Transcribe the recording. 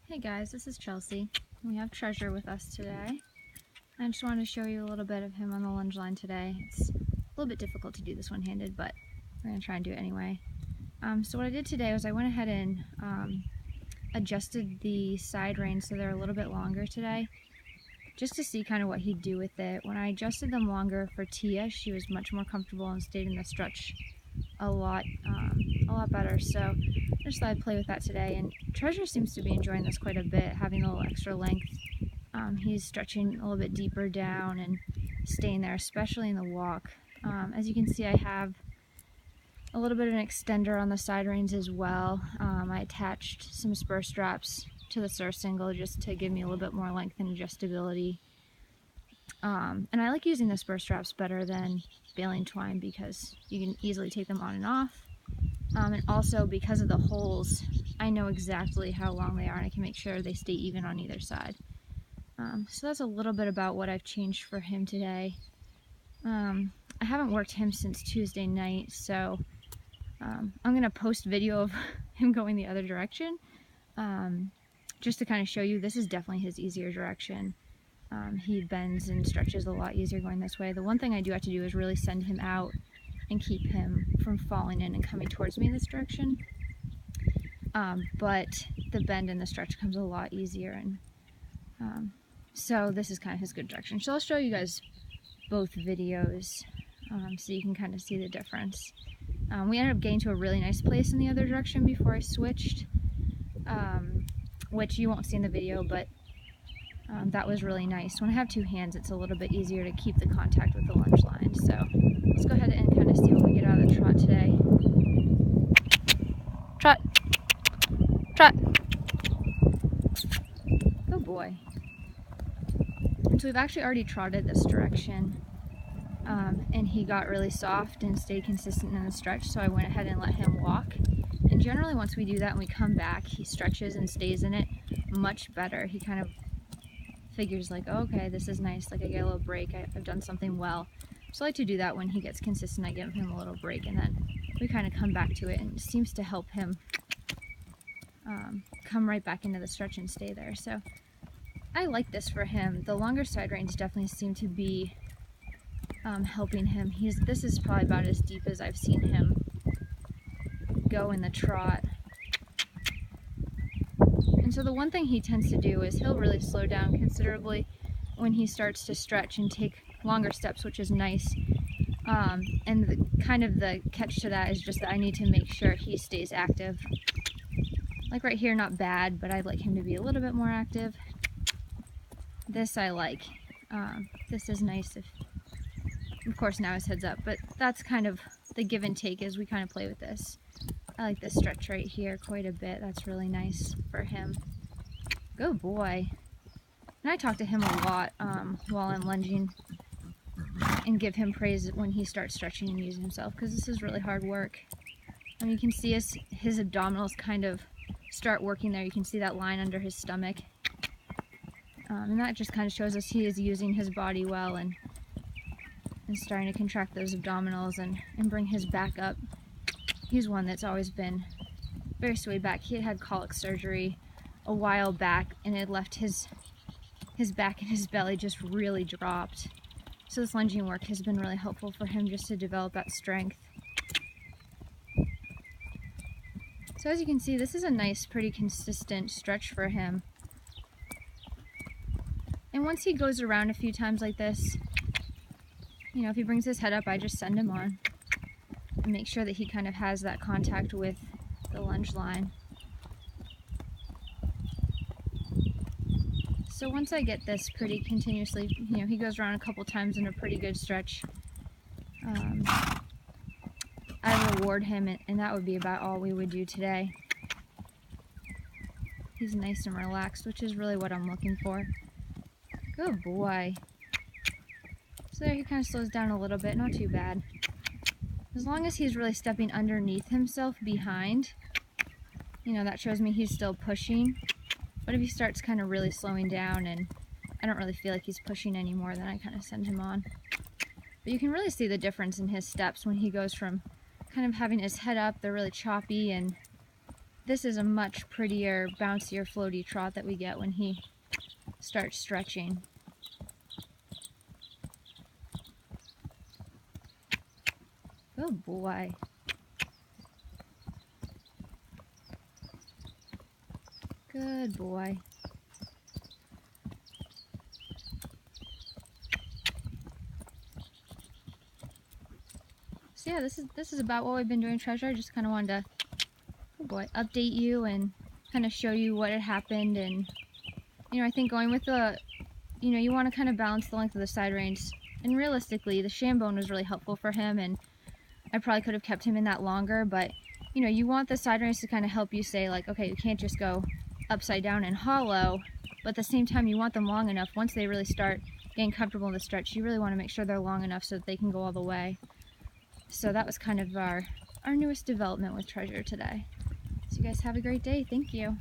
Hey guys, this is Chelsea. We have Treasure with us today. I just wanted to show you a little bit of him on the lunge line today. It's a little bit difficult to do this one-handed, but we're going to try and do it anyway. So what I did today was I went ahead and adjusted the side reins so they're a little bit longer today, just to see kind of what he'd do with it. When I adjusted them longer for Tia, she was much more comfortable and stayed in the stretch a lot better. So I just thought I'd play with that today, and Treasure seems to be enjoying this quite a bit, having a little extra length. He's stretching a little bit deeper down and staying there, especially in the walk. As you can see, I have a little bit of an extender on the side reins as well. I attached some spur straps to the surcingle just to give me a little bit more length and adjustability. And I like using the spur straps better than baling twine because you can easily take them on and off. And also because of the holes, I know exactly how long they are and I can make sure they stay even on either side. So that's a little bit about what I've changed for him today. I haven't worked him since Tuesday night, so I'm going to post video of him going the other direction, just to kind of show you this is definitely his easier direction. He bends and stretches a lot easier going this way. The one thing I do have to do is really send him out and keep him from falling in and coming towards me this direction. But the bend and the stretch comes a lot easier, and so this is kind of his good direction. So I'll show you guys both videos so you can kind of see the difference. We ended up getting to a really nice place in the other direction before I switched, which you won't see in the video, but that was really nice. When I have two hands, it's a little bit easier to keep the contact with the lunge line. So let's go ahead and kind of see what we get out of the trot today. Trot! Trot! Good boy. And so we've actually already trotted this direction, and he got really soft and stayed consistent in the stretch, so I went ahead and let him walk. And generally once we do that and we come back, he stretches and stays in it much better. He kind of figures like, oh, okay, this is nice, like I get a little break, I've done something well. So I like to do that when he gets consistent. I give him a little break and then we kind of come back to it, and it seems to help him come right back into the stretch and stay there. So I like this for him. The longer side reins definitely seem to be helping him. This is probably about as deep as I've seen him go in the trot. And so the one thing he tends to do is he'll really slow down considerably when he starts to stretch and take longer steps, which is nice. And the catch to that is just that I need to make sure he stays active. Like right here, not bad, but I'd like him to be a little bit more active. This I like. This is nice. Of course now his head's up, but that's kind of the give and take as we kind of play with this. I like this stretch right here quite a bit. That's really nice for him. Good boy. And I talk to him a lot while I'm lunging and give him praise when he starts stretching and using himself, because this is really hard work. And you can see his abdominals kind of start working there. You can see that line under his stomach. And that just kind of shows us he is using his body well and starting to contract those abdominals and bring his back up. He's one that's always been very swayed back. He had colic surgery a while back, and it had left his back and his belly just really dropped. So this lunging work has been really helpful for him just to develop that strength. So as you can see, this is a nice, pretty consistent stretch for him. And once he goes around a few times like this, you know, if he brings his head up, I just send him on and make sure that he kind of has that contact with the lunge line. So once I get this pretty continuously, you know, he goes around a couple times in a pretty good stretch, I reward him, and that would be about all we would do today. He's nice and relaxed, which is really what I'm looking for. Good boy. So there, he kind of slows down a little bit, not too bad. As long as he's really stepping underneath himself behind, you know, that shows me he's still pushing. But if he starts kind of really slowing down and I don't really feel like he's pushing anymore, then I kind of send him on. But you can really see the difference in his steps when he goes from kind of having his head up, they're really choppy, and this is a much prettier, bouncier, floaty trot that we get when he starts stretching. Good boy. Good boy. So yeah, this is about what we've been doing, Treasure. I just kind of wanted to, oh boy, update you and kind of show you what had happened. And you know, I think going with the, you know, you want to kind of balance the length of the side reins. And realistically, the sham bone was really helpful for him, and I probably could have kept him in that longer, but you know, you want the side reins to kind of help you say like, okay, you can't just go upside down and hollow, but at the same time you want them long enough. Once they really start getting comfortable in the stretch, you really want to make sure they're long enough so that they can go all the way. So that was kind of our newest development with Treasure today. So you guys have a great day. Thank you.